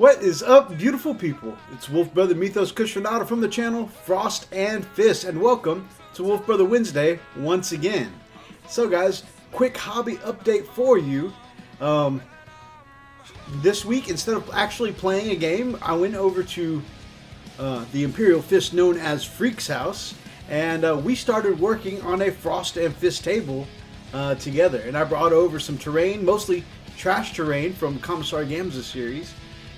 What is up, beautiful people? It's Wolfbrother Mythos Cushionado from the channel Frost and Fist, and welcome to Wolfbrother Wednesday once again. So guys, quick hobby update for you. This week, instead of actually playing a game, I went over to the Imperial Fist known as Freak's house, and we started working on a Frost and Fist table together. And I brought over some terrain, mostly trash terrain from Commissar Gamza series.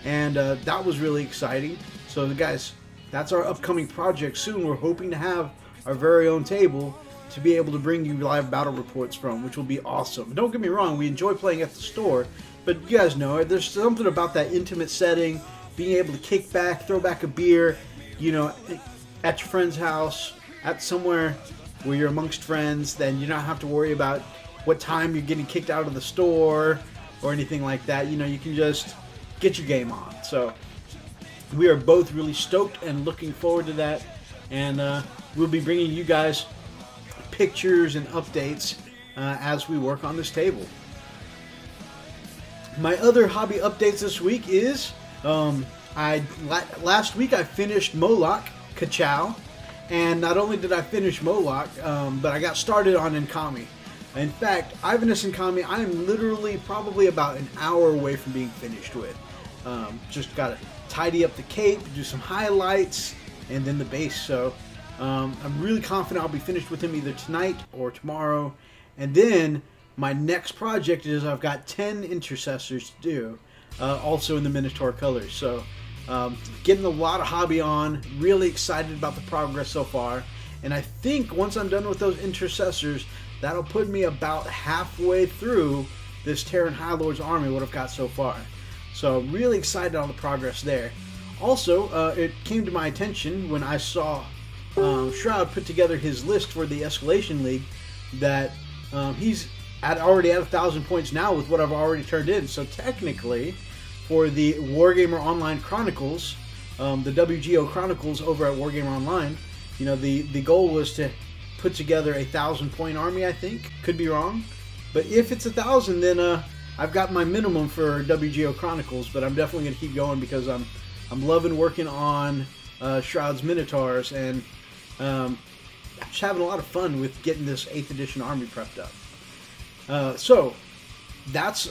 And that was really exciting. So guys, that's our upcoming project soon. We're hoping to have our very own table to be able to bring you live battle reports from, which will be awesome. Don't get me wrong, we enjoy playing at the store, but you guys know it. There's something about that intimate setting, being able to kick back, throw back a beer, you know, at your friend's house, at somewhere where you're amongst friends. Then you don't have to worry about what time you're getting kicked out of the store or anything like that. You know, you can just get your game on. So we are both really stoked and looking forward to that, and we'll be bringing you guys pictures and updates as we work on this table. My other hobby updates this week is last week I finished Moloc Kachow, and not only did I finish Moloc, but I got started on Enkomi. In fact, Ivanus Enkomi, I am literally probably about an hour away from being finished with. Just got to tidy up the cape, do some highlights, and then the base. So I'm really confident I'll be finished with him either tonight or tomorrow. And then my next project is I've got 10 intercessors to do, also in the Minotaur colors. So getting a lot of hobby on, really excited about the progress so far. And I think once I'm done with those intercessors, that'll put me about halfway through this Terran High Lord's army, what I've got so far. So really excited on the progress there. Also, it came to my attention when I saw Shroud put together his list for the Escalation League that he's already at 1,000 points now with what I've already turned in. So technically, for the Wargamer Online Chronicles, the WGO Chronicles over at Wargamer Online, you know, the goal was to put together a 1,000-point army, I think. Could be wrong. But if it's 1,000, then I've got my minimum for WGO Chronicles, but I'm definitely going to keep going because I'm loving working on Shroud's Minotaurs, and just having a lot of fun with getting this 8th edition army prepped up. So that's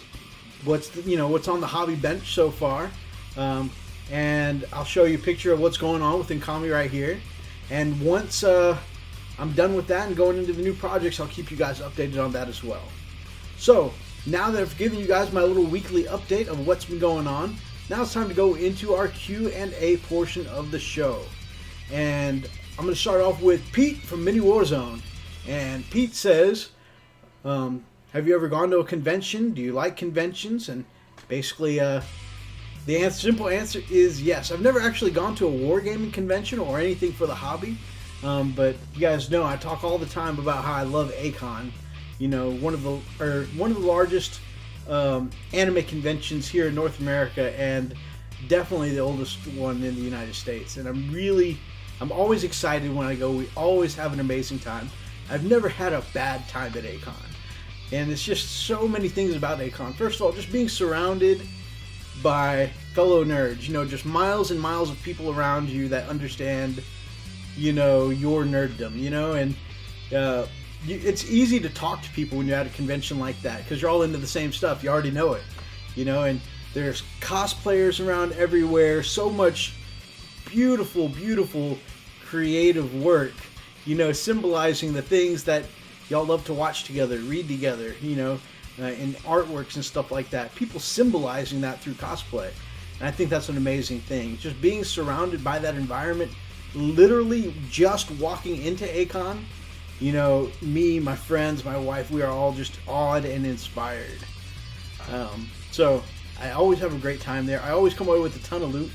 what's on the hobby bench so far, and I'll show you a picture of what's going on with Enkomi right here. And once I'm done with that and going into the new projects, I'll keep you guys updated on that as well. So now that I've given you guys my little weekly update of what's been going on, now it's time to go into our Q&A portion of the show. And I'm going to start off with Pete from Mini Warzone. And Pete says, have you ever gone to a convention? Do you like conventions? And basically, the simple answer is yes. I've never actually gone to a wargaming convention or anything for the hobby. But you guys know I talk all the time about how I love Acon. You know, one of the largest anime conventions here in North America, and definitely the oldest one in the United States. And I'm always excited when I go. We always have an amazing time. I've never had a bad time at Acon. And it's just so many things about Acon. First of all, just being surrounded by fellow nerds. You know, just miles and miles of people around you that understand, you know, your nerddom, you know, and it's easy to talk to people when you're at a convention like that because you're all into the same stuff. You already know it, you know, and there's cosplayers around everywhere. So much beautiful, beautiful creative work, you know, symbolizing the things that y'all love to watch together, read together, you know, in artworks and stuff like that. People symbolizing that through cosplay. And I think that's an amazing thing. Just being surrounded by that environment, literally just walking into Acon, you know, me, my friends, my wife, we are all just awed and inspired. So I always have a great time there. I always come away with a ton of loot.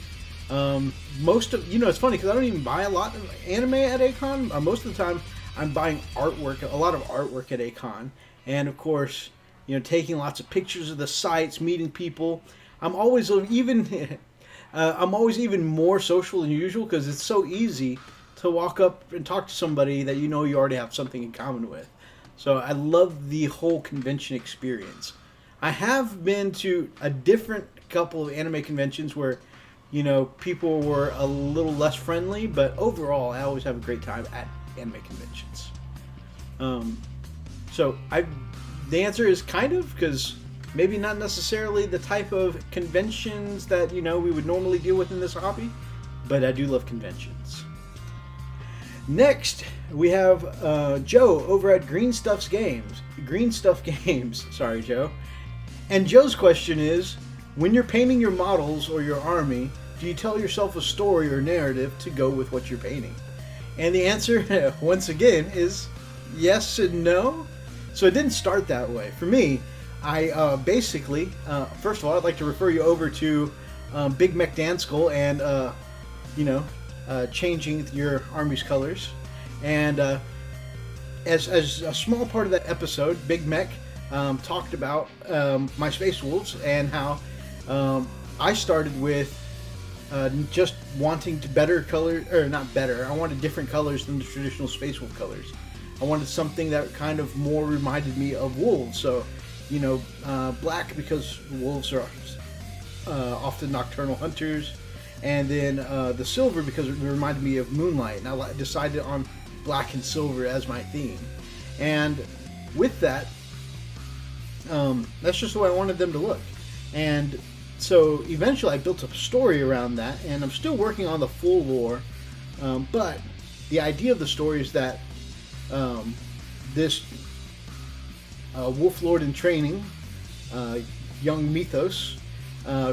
You know, it's funny because I don't even buy a lot of anime at Acon. Most of the time I'm buying artwork, a lot of artwork at Acon. And of course, you know, taking lots of pictures of the sites, meeting people. I'm always even more social than usual because it's so easy to walk up and talk to somebody that you know you already have something in common with. So I love the whole convention experience. I have been to a different couple of anime conventions where, you know, people were a little less friendly, but overall, I always have a great time at anime conventions. The answer is kind of, because maybe not necessarily the type of conventions that, you know, we would normally deal with in this hobby, but I do love conventions. Next, we have Joe over at Green Stuff Games. Sorry, Joe. And Joe's question is, when you're painting your models or your army, do you tell yourself a story or narrative to go with what you're painting? And the answer, once again, is yes and no. So it didn't start that way. For me, I basically, first of all, I'd like to refer you over to Big Mech Danskull and, changing your army's colors. And as a small part of that episode, Big Mech talked about my Space Wolves and how I started with just wanting to better color, or not better, I wanted different colors than the traditional Space Wolf colors. I wanted something that kind of more reminded me of wolves. So, you know, black because wolves are often nocturnal hunters, and then the silver because it reminded me of moonlight. And I decided on black and silver as my theme. And with that, that's just the way I wanted them to look. And so eventually I built a story around that, and I'm still working on the full lore. But the idea of the story is that this Wolf Lord in training, young Mythos,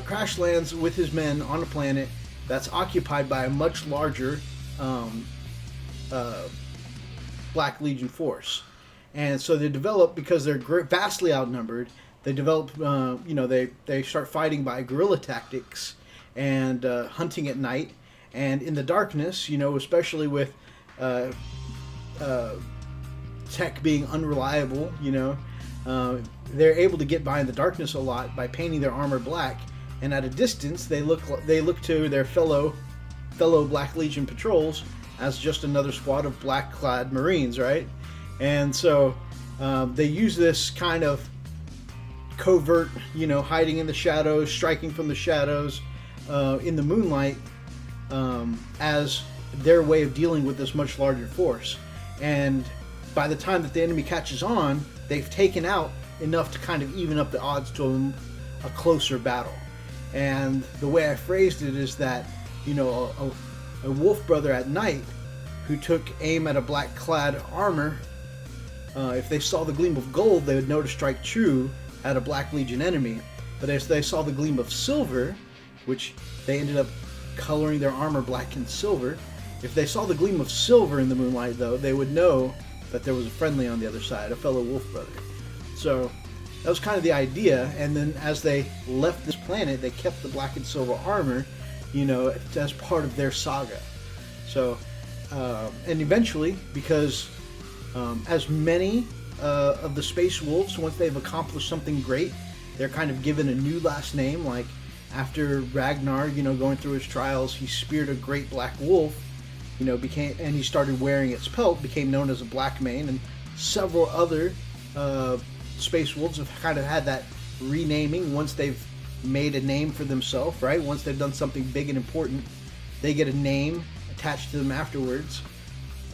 crash lands with his men on a planet that's occupied by a much larger Black Legion force. And so they develop, because they're vastly outnumbered, they develop, they start fighting by guerrilla tactics and hunting at night. And in the darkness, you know, especially with tech being unreliable, you know, they're able to get by in the darkness a lot by painting their armor black. And at a distance, they look to their fellow Black Legion patrols as just another squad of black-clad Marines, right? And so they use this kind of covert, you know, hiding in the shadows, striking from the shadows in the moonlight as their way of dealing with this much larger force. And by the time that the enemy catches on, they've taken out enough to kind of even up the odds to a closer battle. And the way I phrased it is that, you know, a wolf brother at night who took aim at a black-clad armor, if they saw the gleam of gold, they would know to strike true at a Black Legion enemy. But as they saw the gleam of silver, which they ended up coloring their armor black and silver, if they saw the gleam of silver in the moonlight, though, they would know that there was a friendly on the other side, a fellow wolf brother. So that was kind of the idea. And then as they left this planet, they kept the black and silver armor, you know, as part of their saga. So, and eventually, because as many of the Space Wolves, once they've accomplished something great, they're kind of given a new last name. Like after Ragnar, you know, going through his trials, he speared a great black wolf, you know, and he started wearing its pelt, became known as a Black Mane, and several other Space Wolves have kind of had that renaming once they've made a name for themselves, right? Once they've done something big and important, they get a name attached to them afterwards.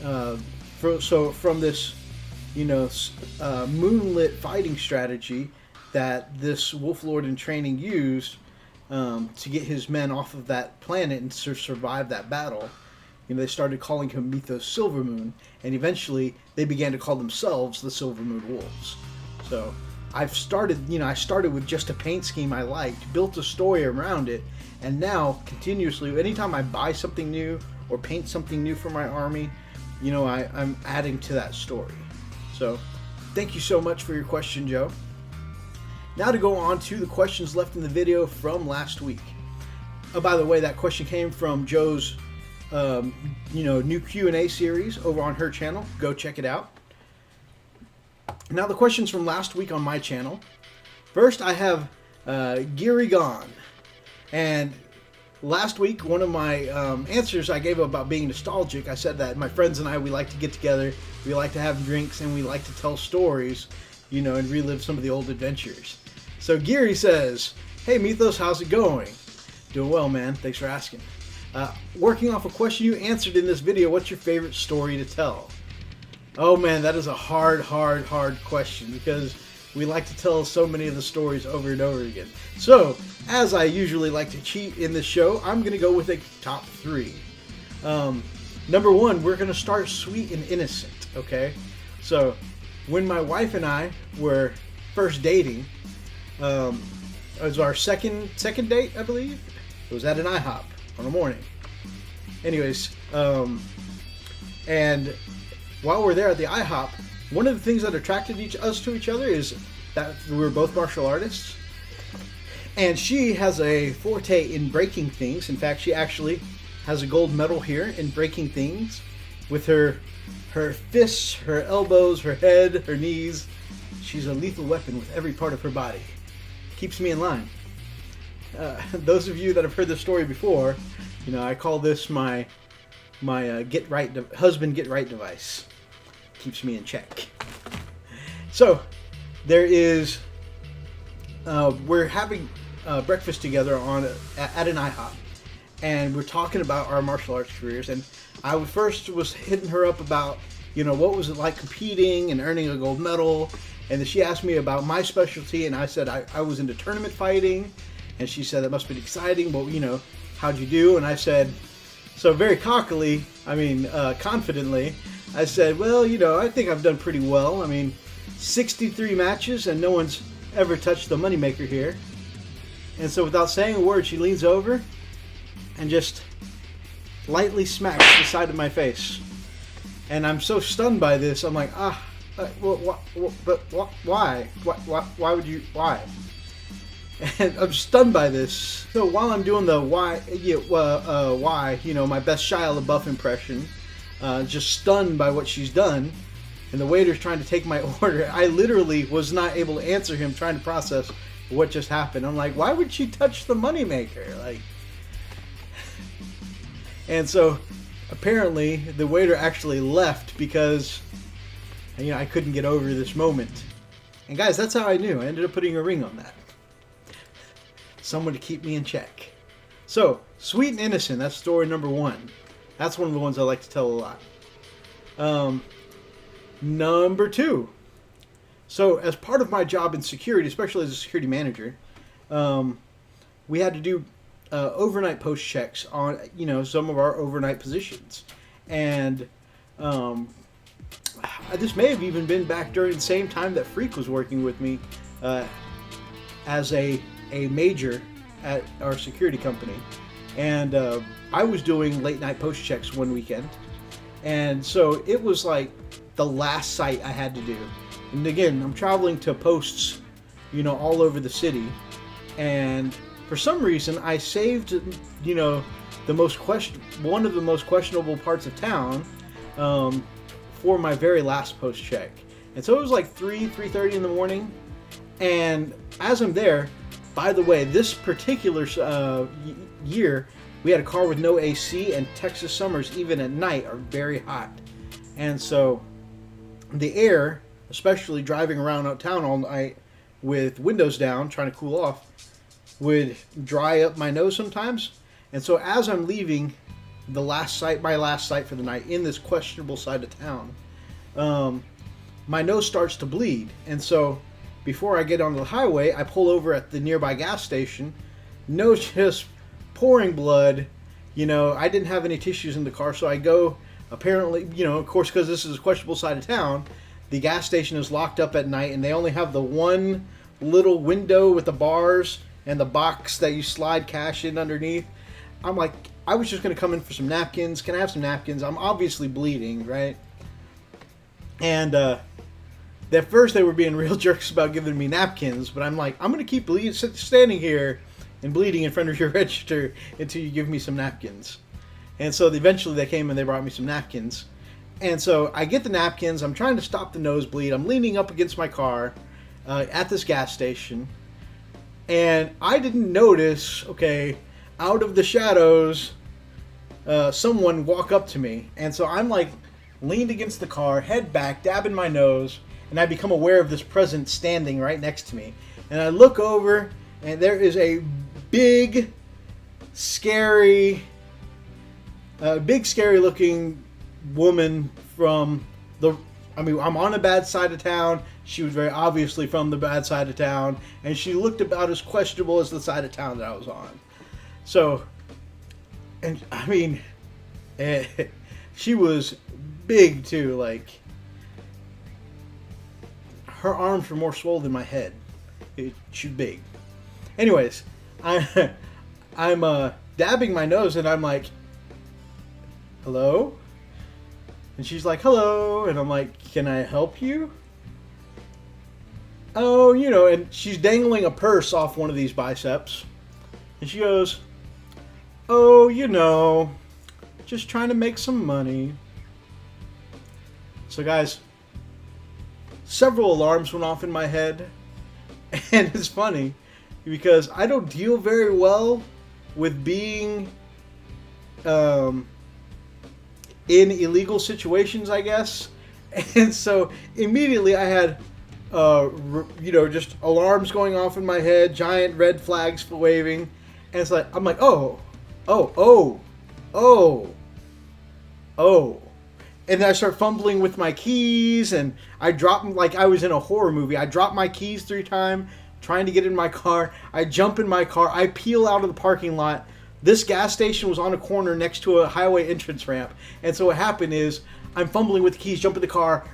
So from this, you know, moonlit fighting strategy that this Wolf Lord in training used to get his men off of that planet and to survive that battle, you know, they started calling him Mythos Silvermoon, and eventually they began to call themselves the Silvermoon Wolves. So I started with just a paint scheme I liked, built a story around it, and now continuously, anytime I buy something new or paint something new for my army, you know, I'm adding to that story. So thank you so much for your question, Joe. Now to go on to the questions left in the video from last week. Oh, by the way, that question came from Joe's new Q&A series over on her channel. Go check it out. Now the questions from last week on my channel. First, I have Girigon. And last week, one of my answers I gave about being nostalgic, I said that my friends and I, we like to get together, we like to have drinks, and we like to tell stories, you know, and relive some of the old adventures. So Giri says, Hey Mythos, how's it going? Doing well, man. Thanks for asking. Working off a question you answered in this video, what's your favorite story to tell? Oh man, that is a hard question because we like to tell so many of the stories over and over again. So, as I usually like to cheat in this show, I'm going to go with a top 3. Number 1, we're going to start sweet and innocent, okay? So, when my wife and I were first dating, it was our second date, I believe. It was at an IHOP on a morning. Anyways, and while we're there at the IHOP, one of the things that attracted us to each other is that we were both martial artists. And she has a forte in breaking things. In fact, she actually has a gold medal here in breaking things with her fists, her elbows, her head, her knees. She's a lethal weapon with every part of her body. Keeps me in line. Those of you that have heard this story before, you know, I call this my husband get right device. Keeps me in check. So there is we're having breakfast together at an IHOP, and we're talking about our martial arts careers. And I first was hitting her up about, you know, what was it like competing and earning a gold medal. And then she asked me about my specialty, and I said I was into tournament fighting. And she said, that must have been exciting, but, you know, how'd you do? And I said, so very cockily, confidently, I said, well, you know, I think I've done pretty well. I mean, 63 matches, and no one's ever touched the moneymaker here. And so without saying a word, she leans over and just lightly smacks the side of my face. And I'm so stunned by this, I'm like, why? Why would you, why? And I'm stunned by this. So while I'm doing the why, you know, my best Shia LaBeouf impression, just stunned by what she's done, and the waiter's trying to take my order, I literally was not able to answer him, trying to process what just happened. I'm like, why would she touch the moneymaker? Like, and so apparently the waiter actually left because, you know, I couldn't get over this moment. And guys, that's how I knew. I ended up putting a ring on that. Someone to keep me in check. So, sweet and innocent, that's story number 1. That's one of the ones I like to tell a lot. Number 2. So, as part of my job in security, especially as a security manager, we had to do overnight post checks on, you know, some of our overnight positions. And this may have even been back during the same time that Freak was working with me as a major at our security company. And I was doing late night post checks one weekend. And so it was like the last site I had to do. And again, I'm traveling to posts, you know, all over the city. And for some reason, I saved, you know, one of the most questionable parts of town for my very last post check. And so it was like 3:30 in the morning. And as I'm there, by the way, this particular year, we had a car with no AC, and Texas summers, even at night, are very hot. And so the air, especially driving around uptown all night with windows down, trying to cool off, would dry up my nose sometimes. And so as I'm leaving my last site for the night in this questionable side of town, my nose starts to bleed. And so before I get onto the highway, I pull over at the nearby gas station. Nose just pouring blood. You know, I didn't have any tissues in the car, so I go, apparently, you know, of course, because this is a questionable side of town, the gas station is locked up at night, and they only have the one little window with the bars and the box that you slide cash in underneath. I'm like, I was just going to come in for some napkins. Can I have some napkins? I'm obviously bleeding, right? And at first they were being real jerks about giving me napkins, but I'm like, I'm going to keep standing here and bleeding in front of your register until you give me some napkins. And so eventually they came and they brought me some napkins. And so I get the napkins. I'm trying to stop the nosebleed. I'm leaning up against my car at this gas station. And I didn't notice, okay, out of the shadows, someone walk up to me. And so I'm like leaned against the car, head back, dabbing my nose, and I become aware of this presence standing right next to me. And I look over, and there is a big, scary looking woman from the... I mean, I'm on a bad side of town. She was very obviously from the bad side of town, and she looked about as questionable as the side of town that I was on. So, and I mean, she was big too. Like, her arms were more swollen than my head. She was big. Anyways, I'm dabbing my nose, and I'm like, hello? And she's like, hello. And I'm like, can I help you? Oh, you know, and she's dangling a purse off one of these biceps. And she goes, oh, you know, just trying to make some money. So guys, several alarms went off in my head. And it's funny because I don't deal very well with being in illegal situations, I guess. And so immediately I had, just alarms going off in my head, giant red flags waving. And it's like, I'm like, oh. And then I start fumbling with my keys, and I drop them like I was in a horror movie. I drop my keys 3 times, trying to get in my car. I jump in my car. I peel out of the parking lot. This gas station was on a corner next to a highway entrance ramp. And so what happened is I'm fumbling with the keys, jump in the car,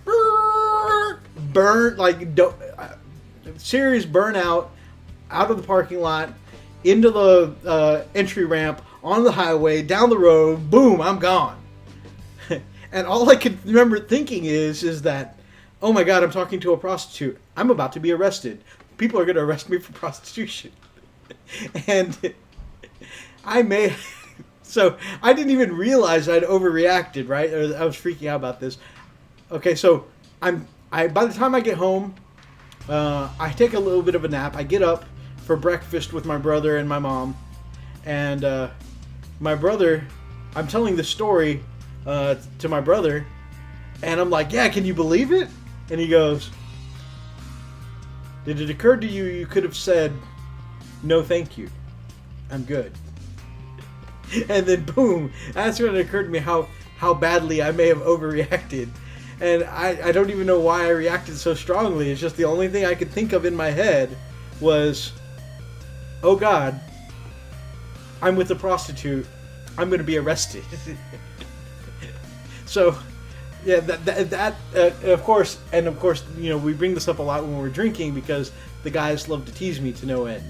serious burnout out of the parking lot, into the entry ramp, on the highway, down the road, boom, I'm gone. And all I could remember thinking is that, oh my God, I'm talking to a prostitute. I'm about to be arrested. People are going to arrest me for prostitution. And so I didn't even realize I'd overreacted, right? I was freaking out about this. Okay, so by the time I get home, I take a little bit of a nap. I get up for breakfast with my brother and my mom. And my brother, I'm telling the story to my brother, and I'm like, yeah, can you believe it? And he goes, did it occur to you you could have said, no thank you, I'm good? And then boom, that's when it occurred to me how badly I may have overreacted. And I don't even know why I reacted so strongly. It's just the only thing I could think of in my head was, oh God, I'm with a prostitute, I'm going to be arrested. So, yeah, that of course, you know, we bring this up a lot when we're drinking because the guys love to tease me to no end.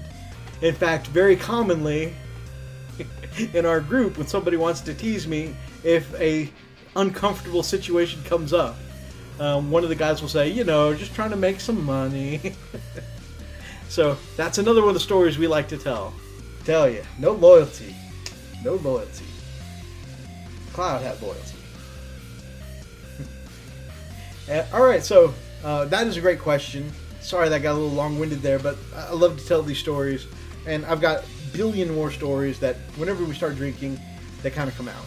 In fact, very commonly in our group, when somebody wants to tease me, if a uncomfortable situation comes up, one of the guys will say, you know, just trying to make some money. So that's another one of the stories we like to tell. Tell you, no loyalty. Cloud had loyalty. Alright, so that is a great question. Sorry that got a little long-winded there, but I love to tell these stories. And I've got a billion more stories that whenever we start drinking, they kind of come out.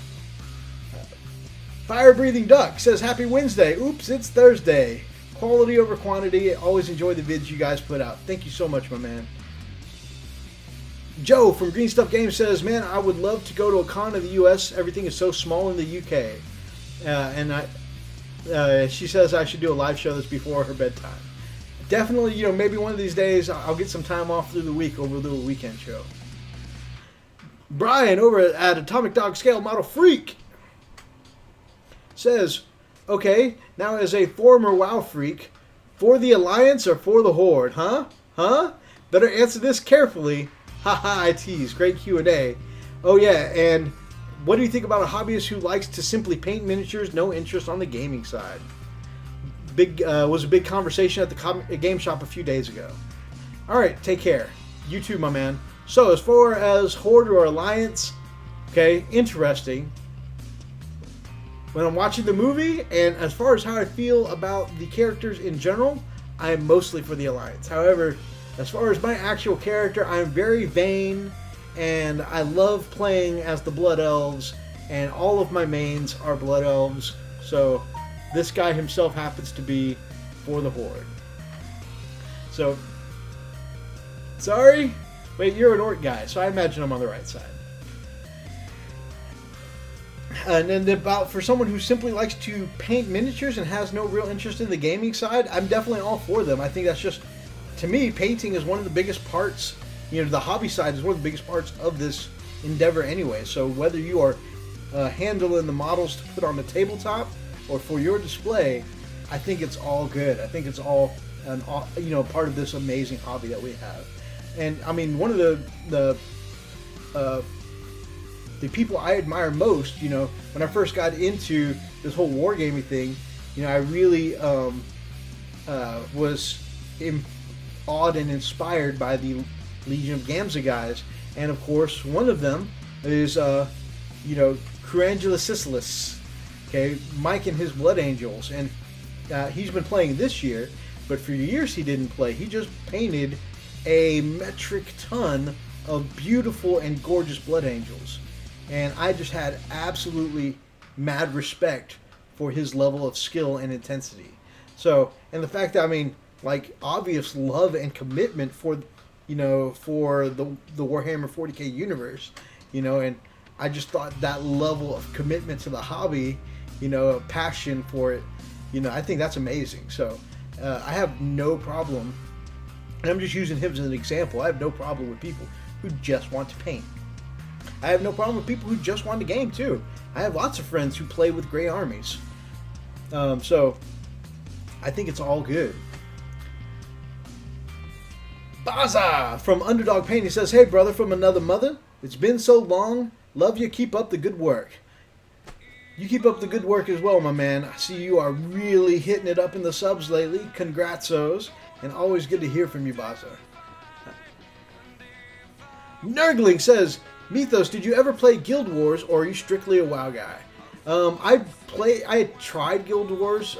Fire-breathing Duck says, Happy Wednesday. Oops, it's Thursday. Quality over quantity. Always enjoy the vids you guys put out. Thank you so much, my man. Joe from Green Stuff Games says, man, I would love to go to a con in the U.S. Everything is so small in the U.K. She says I should do a live show that's before her bedtime. Definitely, you know, maybe one of these days I'll get some time off through the week over a little weekend show. Brian over at Atomic Dog Scale Model Freak says, okay, now as a former WoW freak, for the Alliance or for the Horde, huh? Better answer this carefully. Haha, I tease. Great Q&A. Oh yeah, and what do you think about a hobbyist who likes to simply paint miniatures, no interest on the gaming side? Was a big conversation at the game shop a few days ago. Alright, take care. You too, my man. So, as far as Horde or Alliance, okay, interesting. When I'm watching the movie, and as far as how I feel about the characters in general, I am mostly for the Alliance. However, as far as my actual character, I'm very vain, and I love playing as the Blood Elves, and all of my mains are Blood Elves, so this guy himself happens to be for the Horde. So, sorry, Wait, you're an orc guy, so I imagine I'm on the right side. And then for someone who simply likes to paint miniatures and has no real interest in the gaming side, I'm definitely all for them. I think that's just, to me, painting is one of the biggest parts. The hobby side is one of the biggest parts of this endeavor anyway. So whether you are handling the models to put on the tabletop or for your display, I think it's all good. I think it's all part of this amazing hobby that we have. And I mean, one of the people I admire most, when I first got into this whole wargaming thing, I really was awed and inspired by the Legion of Gamza guys, and of course one of them is Crangula Sicilis, okay, Mike and his Blood Angels, and he's been playing this year, but for years he didn't play. He just painted a metric ton of beautiful and gorgeous Blood Angels, and I just had absolutely mad respect for his level of skill and intensity. So, and the fact that, obvious love and commitment for the Warhammer 40k universe, and I just thought that level of commitment to the hobby, passion for it, I think that's amazing. So I have no problem, and I'm just using him as an example, I have no problem with people who just want to paint. I have no problem with people who just want to game too. I have lots of friends who play with Grey Armies. So I think it's all good. Baza from Underdog Paint, he says, "Hey brother from another mother, it's been so long, love you, keep up the good work." You keep up the good work as well, my man. I see you are really hitting it up in the subs lately. Congrats-os, and always good to hear from you, Baza. Nurgling says, "Mythos, did you ever play Guild Wars, or are you strictly a WoW guy?" I tried Guild Wars,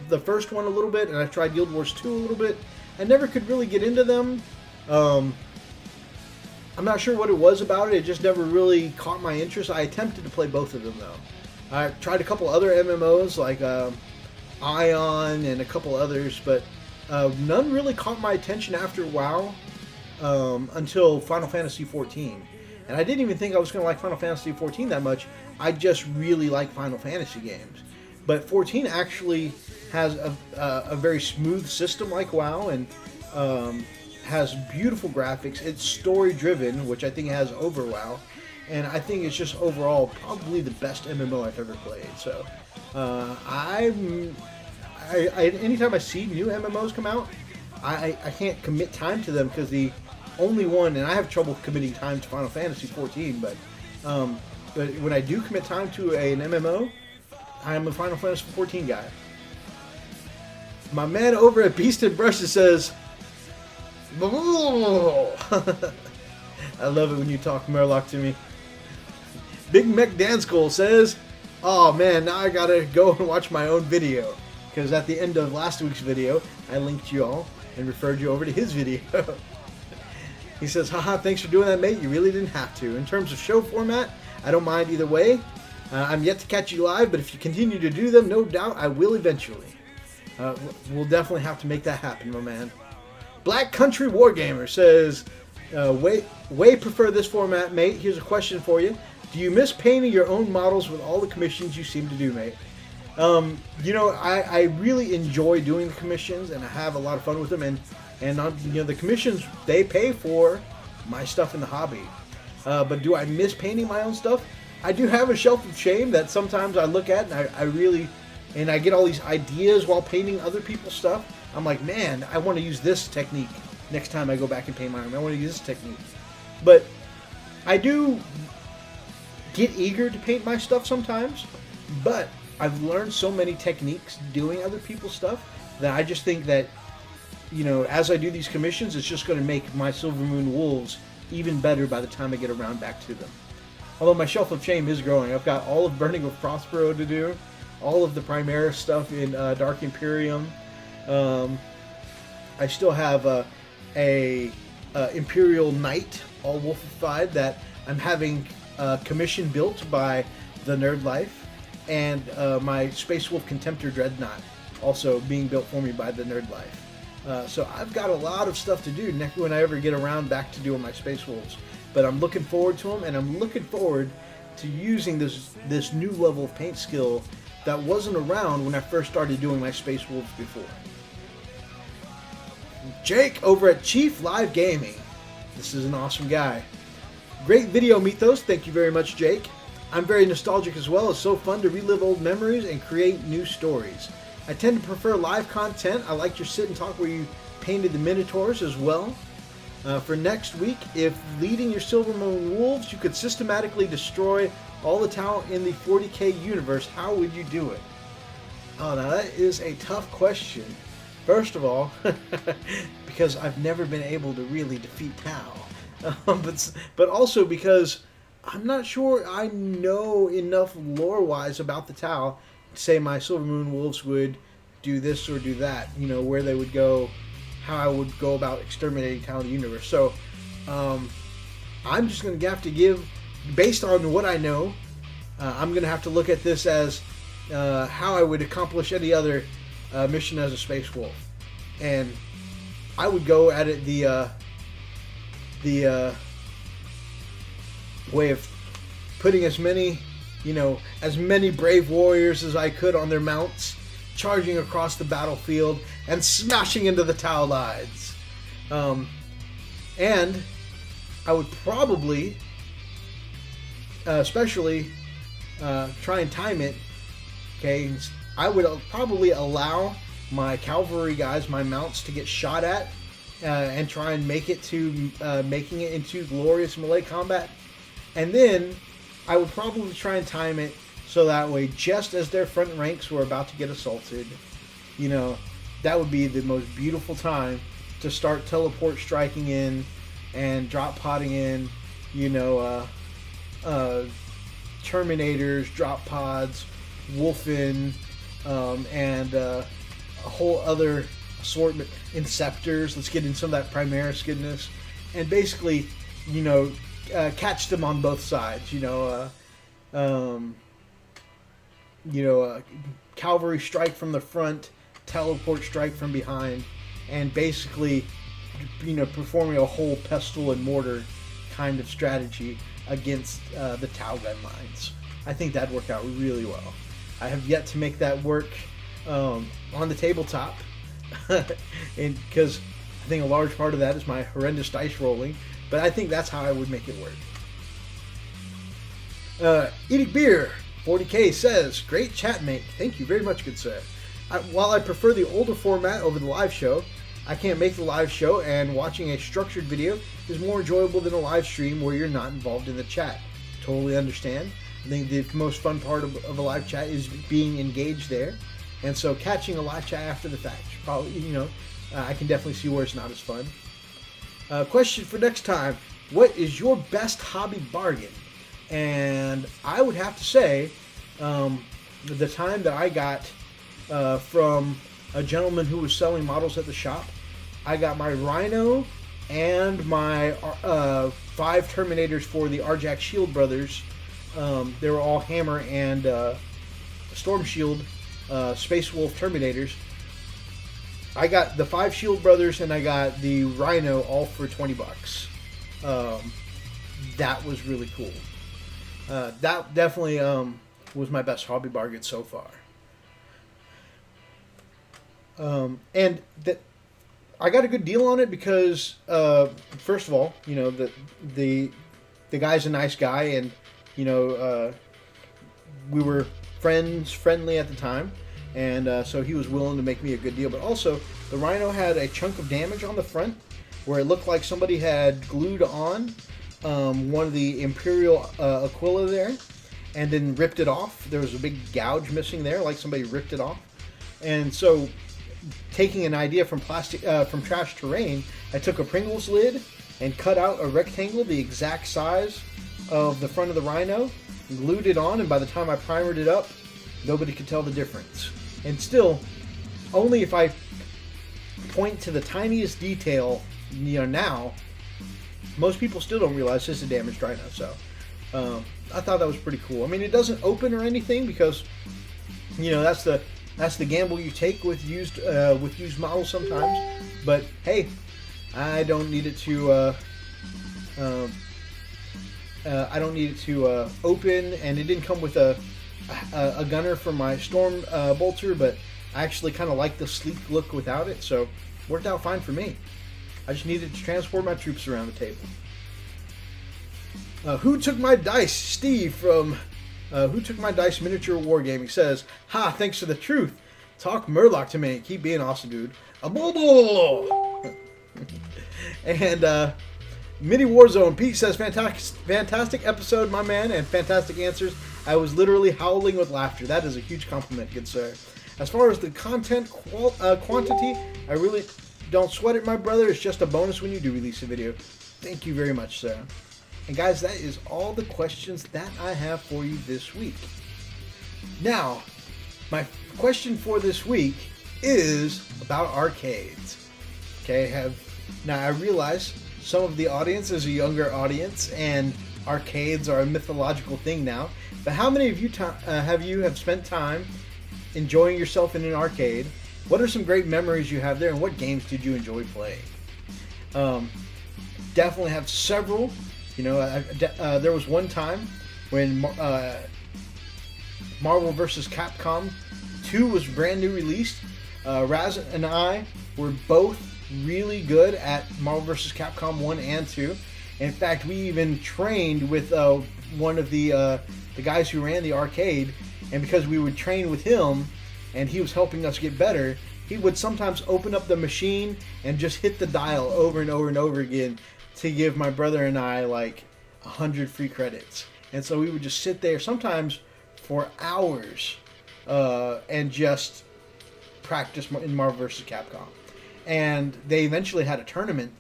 the first one a little bit, and I tried Guild Wars 2 a little bit. I never could really get into them. I'm not sure what it was about it. It just never really caught my interest. I attempted to play both of them, though. I tried a couple other MMOs, like Ion and a couple others, but none really caught my attention after WoW until Final Fantasy XIV. And I didn't even think I was going to like Final Fantasy XIV that much. I just really like Final Fantasy games. But 14 actually has a very smooth system like WoW, and has beautiful graphics. It's story-driven, which I think it has over WoW. And I think it's just overall probably the best MMO I've ever played. So anytime I see new MMOs come out, I can't commit time to them, because the only one, and I have trouble committing time to Final Fantasy XIV, but when I do commit time to an MMO, I'm a Final Fantasy XIV guy. My man over at Beast and Brushes says, I love it when you talk Murloc to me. Big Mech Danskull says, "Oh man, now I gotta go and watch my own video." Because at the end of last week's video, I linked you all and referred you over to his video. He says, "Haha, thanks for doing that, mate. You really didn't have to. In terms of show format, I don't mind either way. I'm yet to catch you live, but if you continue to do them, no doubt I will eventually." We'll definitely have to make that happen, my man. Black Country Wargamer says, way prefer this format, mate. Here's a question for you. Do you miss painting your own models with all the commissions you seem to do, mate? I really enjoy doing the commissions, and I have a lot of fun with them. And the commissions, they pay for my stuff in the hobby. But do I miss painting my own stuff? I do have a shelf of shame that sometimes I look at, and I get all these ideas while painting other people's stuff. I'm like, man, I want to use this technique next time I go back and paint my arm. I want to use this technique. But I do get eager to paint my stuff sometimes, but I've learned so many techniques doing other people's stuff that I just think that, as I do these commissions, it's just going to make my Silver Moon Wolves even better by the time I get around back to them. Although my shelf of shame is growing. I've got all of Burning of Prospero to do, all of the Primaris stuff in Dark Imperium. I still have a Imperial Knight, all wolfified, that I'm having commission built by the Nerd Life, and my Space Wolf Contemptor Dreadnought also being built for me by the Nerd Life. So I've got a lot of stuff to do next when I ever get around back to doing my Space Wolves. But I'm looking forward to them, and I'm looking forward to using this new level of paint skill that wasn't around when I first started doing my Space Wolves before. Jake over at Chief Live Gaming. This is an awesome guy. Great video mythos. Thank you very much, Jake. I'm very nostalgic as well. It's so fun to relive old memories and create new stories. I tend to prefer live content. I like your sit and talk where you painted the Minotaurs as well. For next week, if leading your Silvermoon Wolves, you could systematically destroy all the talent in the 40k universe, how would you do it? Oh, now that is a tough question. First of all, because I've never been able to really defeat Tau. But also because I'm not sure I know enough lore-wise about the Tau to say my Silvermoon Wolves would do this or do that. You know, where they would go, how I would go about exterminating Tau in the universe. So I'm just going to have to give, based on what I know, I'm going to have to look at this as how I would accomplish any other mission as a Space Wolf. And I would go at it the way of putting as many brave warriors as I could on their mounts, charging across the battlefield and smashing into the Tau lines. And I would probably, especially try and time it. Okay, I would probably allow my cavalry guys, my mounts, to get shot at and try and make it to making it into glorious melee combat. And then I would probably try and time it so that way, just as their front ranks were about to get assaulted, you know, that would be the most beautiful time to start teleport striking in and drop potting in, you know, Terminators, drop pods, Wolfen, and a whole other assortment. Inceptors, let's get into some of that Primaris goodness, and basically, you know, catch them on both sides. Cavalry strike from the front, teleport strike from behind, and basically, you know, performing a whole pestle and mortar kind of strategy against the Tau gun lines. I think that'd work out really well. I have yet to make that work on the tabletop, and because I think a large part of that is my horrendous dice rolling, but I think that's how I would make it work. Eating Beer 40k says, great chat, mate. Thank you very much, good sir. While I prefer the older format over the live show, I can't make the live show, and watching a structured video is more enjoyable than a live stream where you're not involved in the chat. Totally understand. I think the most fun part of a live chat is being engaged there, and so catching a live chat after the fact, probably, you know, I can definitely see where it's not as fun. Question for next time: what is your best hobby bargain? And I would have to say, the time that I got from a gentleman who was selling models at the shop, I got my Rhino and my 5 Terminators for the Arjac Shield brothers. They were all Hammer and Storm Shield Space Wolf Terminators. I got the 5 Shield brothers and I got the Rhino all for $20. That was really cool. That definitely was my best hobby bargain so far. And that I got a good deal on it because, first of all, you know, the guy's a nice guy, and you know, we were friendly at the time, and so he was willing to make me a good deal. But also, the Rhino had a chunk of damage on the front where it looked like somebody had glued on one of the Imperial Aquila there, and then ripped it off. There was a big gouge missing there, like somebody ripped it off. And so, taking an idea from trash terrain, I took a Pringles lid and cut out a rectangle the exact size of the front of the Rhino, glued it on, and by the time I primered it up, nobody could tell the difference. And still, only if I point to the tiniest detail, you know, now, most people still don't realize this is a damaged Rhino. So I thought that was pretty cool. I mean, it doesn't open or anything because, you know, that's the gamble you take with used models sometimes. But hey, I don't need it to open, and it didn't come with a gunner for my storm bolter, but I actually kind of like the sleek look without it, so worked out fine for me. I just needed to transport my troops around the table. Who took my dice? Steve from Who Took My Dice Miniature Wargaming says, "Ha, thanks for the truth. Talk Murloc to me. Keep being awesome, dude." And Mini Warzone Pete says, fantastic episode, my man, and fantastic answers. I was literally howling with laughter. That is a huge compliment, good sir. As far as the content quantity, I really don't sweat it, my brother. It's just a bonus when you do release a video. Thank you very much, sir. And guys, that is all the questions that I have for you this week. Now, my question for this week is about arcades. Okay, now I realize some of the audience is a younger audience, and arcades are a mythological thing now. But how many of you have spent time enjoying yourself in an arcade? What are some great memories you have there, and what games did you enjoy playing? Definitely have several. You know, there was one time when Marvel vs. Capcom 2 was brand new released. Raz and I were both really good at Marvel vs. Capcom 1 and 2. In fact, we even trained with one of the guys who ran the arcade, and because we would train with him and he was helping us get better, he would sometimes open up the machine and just hit the dial over and over and over again to give my brother and I like 100 free credits. And so we would just sit there sometimes for hours and just practice in Marvel vs. Capcom. And they eventually had a tournament,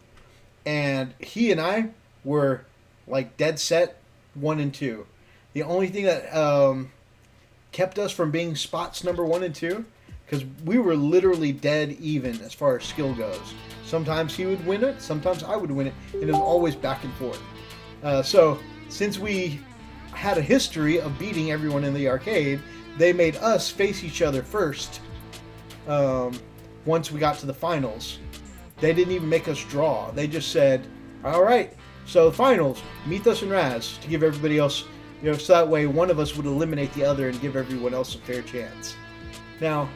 and he and I were like dead set 1 and 2. The only thing that kept us from being spots number 1 and 2, because we were literally dead even as far as skill goes. Sometimes he would win it, sometimes I would win it, and it was always back and forth. So since we had a history of beating everyone in the arcade, they made us face each other first. Once we got to the finals, they didn't even make us draw. They just said, "All right, so finals, meet us in Raz," to give everybody else, you know, so that way one of us would eliminate the other and give everyone else a fair chance. Now,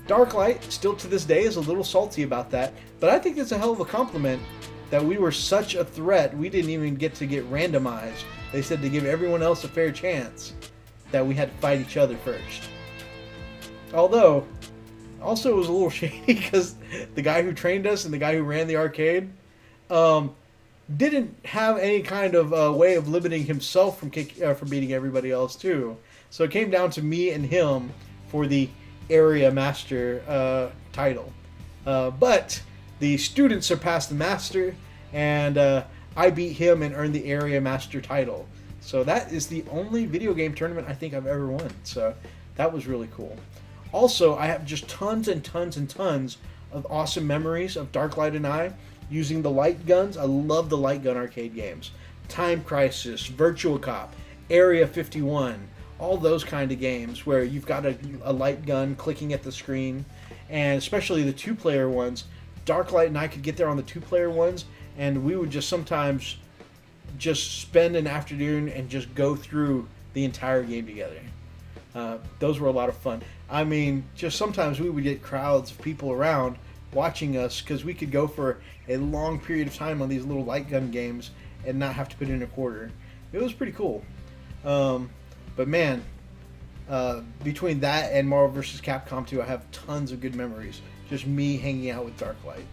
Darklight, still to this day, is a little salty about that, but I think it's a hell of a compliment that we were such a threat, we didn't even get randomized. They said to give everyone else a fair chance, that we had to fight each other first. Although, also it was a little shady because the guy who trained us and the guy who ran the arcade didn't have any kind of way of limiting himself from beating everybody else too. So it came down to me and him for the area master title. But the student surpassed the master, and I beat him and earned the area master title. So that is the only video game tournament I think I've ever won. So that was really cool. Also, I have just tons and tons and tons of awesome memories of Darklight and I using the light guns. I love the light gun arcade games. Time Crisis, Virtual Cop, Area 51, all those kind of games where you've got a light gun clicking at the screen, and especially the 2-player ones. Darklight and I could get there on the 2-player ones, and we would just sometimes just spend an afternoon and just go through the entire game together. Those were a lot of fun. I mean, just sometimes we would get crowds of people around watching us because we could go for a long period of time on these little light gun games and not have to put in a quarter. It was pretty cool. But man, between that and Marvel vs. Capcom 2, I have tons of good memories. Just me hanging out with Darklight.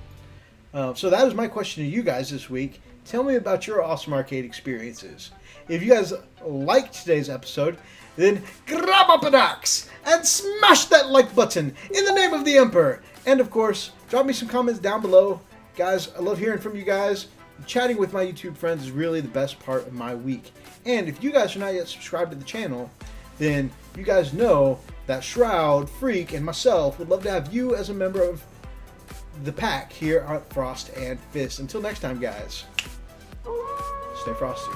So that is my question to you guys this week. Tell me about your awesome arcade experiences. If you guys liked today's episode, then grab up an axe and smash that like button in the name of the Emperor. And of course, drop me some comments down below. Guys, I love hearing from you guys. Chatting with my YouTube friends is really the best part of my week. And if you guys are not yet subscribed to the channel, then you guys know that Shroud, Freak, and myself would love to have you as a member of the pack here at Frost and Fist. Until next time, guys, stay frosty.